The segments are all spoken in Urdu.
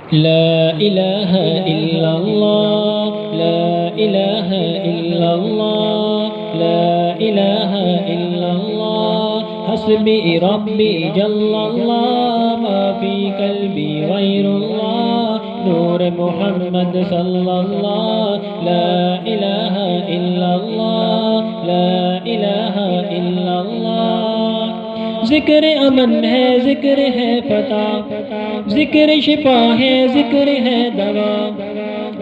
لا إله إلا الله لا إله إلا الله لا إله إلا الله حسبي ربي جل الله ما في قلبي غير الله نور محمد صلى الله لا إله إلا الله لا إله إلا الله ذکر امن ہے ذکر ہے فتح ذکر شفا ہے ذکر ہے دوا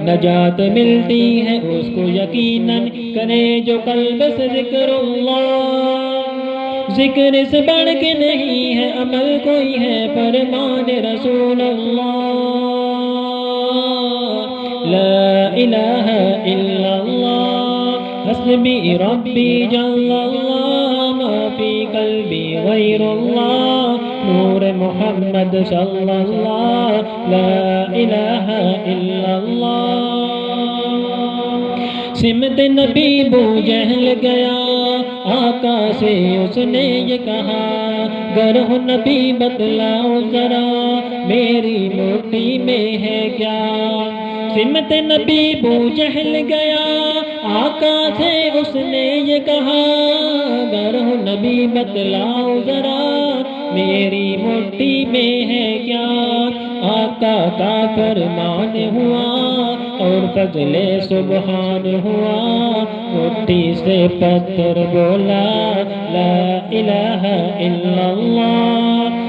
نجات ملتی ہے اس کو یقیناً کرے جو قلب سے ذکر اللہ ذکر سے بڑھ کے نہیں ہے عمل کوئی ہے فرمان رسول اللہ لا الہ الا اللہ حسبی ربی جل اللہ ما فی قلبی غیر اللہ نور محمد صلی اللہ لا الہ الا اللہ سمت نبی بو جہل گیا آقا سے اس نے یہ کہا گر ہو نبی بتلاؤ ذرا میری مٹھی میں ہے کیا سمت نبی بو جہل گیا آقا سے اس نے یہ کہا گر ہو نبی بتلاؤ ذرا میری مٹھی میں ہے کیا آقا کا فرمان ہوا اور فضل سبحان ہوا مٹھی سے پتھر بولا لا الہ الا اللہ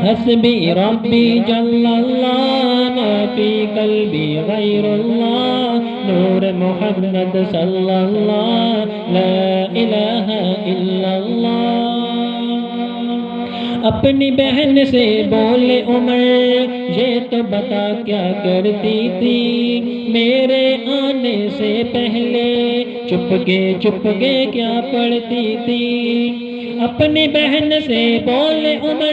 حسبی ربی جل اللہ ما فی قلبی غیر اللہ نور محمد صلی اللہ لا الہ الا اللہ اپنی بہن سے بولے عمر یہ تو بتا کیا کرتی تھی میرے آنے سے پہلے چپ کے کیا پڑھتی تھی اپنی بہن سے بولے عمر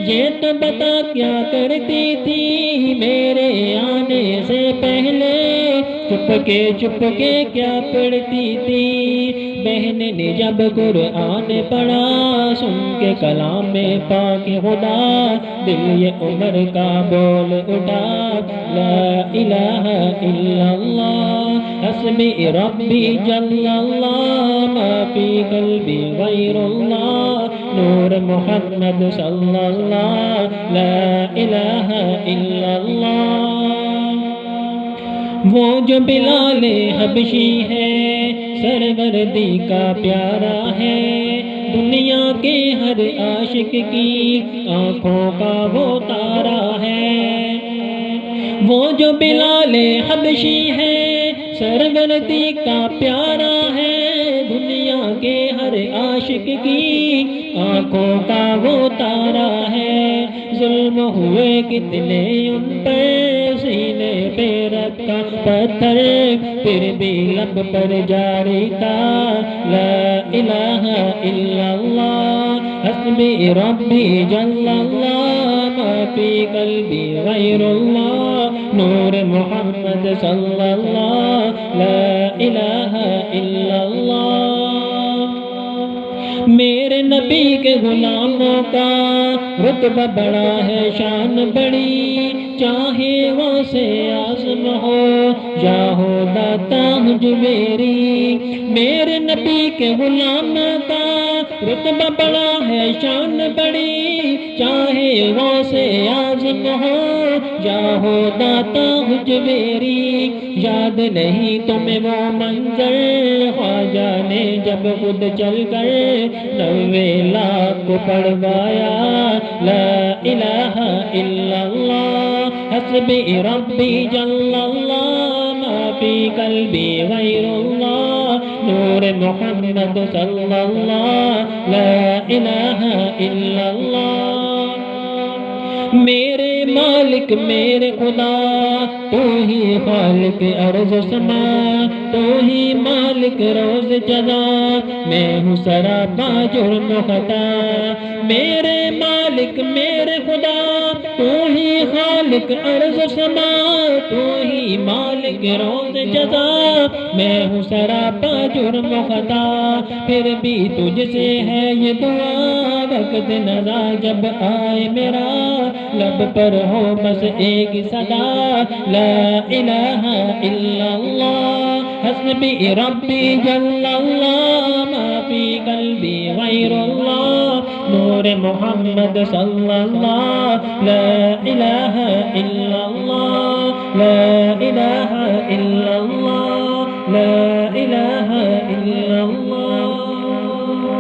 یہ تو بتا کیا کرتی تھی میرے آنے سے پہلے چپ کے کیا پڑھتی تھی بہن نے جب قرآن پڑھا سن کے کلام میں پاک خدا دل یہ عمر کا بول اٹھا لا الہ الا اللہ حسبی ربی جل اللہ ما فی قلبی غیر اللہ نور محمد صلی اللہ لا الہ الا اللہ وہ جو بلال حبشی ہے سروردی کا پیارا ہے دنیا کے ہر عاشق کی آنکھوں کا وہ تارا ہے وہ جو بلال حبشی ہے سروردی کا پیارا ہے دنیا کے ہر عاشق کی آنکھوں کا وہ تارا ہے ظلم ہوئے کتنے ان پر سینے پہ رکھا پتھر پھر بھی لب پر جاری تھا لا الہ الا اللہ حسبی ربی جل اللہ ما فی قلبی غیر اللہ نور محمد صلی اللہ لا الہ الا اللہ میرے نبی کے غلاموں کا رتبہ بڑا ہے شان بڑی چاہے وہ سے اعظم ہو یا ہو داتا مجھ میری میرے نبی کے غلاموں کا رتبہ بڑا ہے شان بڑی چاہے وہ سے اعظم ہو یا ہو داتا مجھ میری یاد نہیں تمہیں وہ منظر خواجہ نے جب خود چل کر 90 لاکھ کو پڑھوایا لا الہ الا اللہ حسبی ربی جل اللہ ما فی قلبی غیر اللہ نور محمد صلی اللہ لا الہ الا اللہ میرے مالک میرے خدا تو ہی خالق ارض و سما تو ہی مالک روز جزا میں ہوں سراپا جرم خطا میرے مالک میرے خدا تو ہی خالق ارض و سما، تو ہی مالک روز جزا، میں ہوں سراپا جرم و خطا، پھر بھی تجھ سے ہے یہ دعا، وقت نزا جب آئے میرا، لب پر ہو بس ایک صدا، لا الہ الا اللہ حسبی ربی جل اللہ، ما فی قلبی غیر اللہ، نور محمد صلی اللہ، لا الہ الا اللہ، لا الہ الا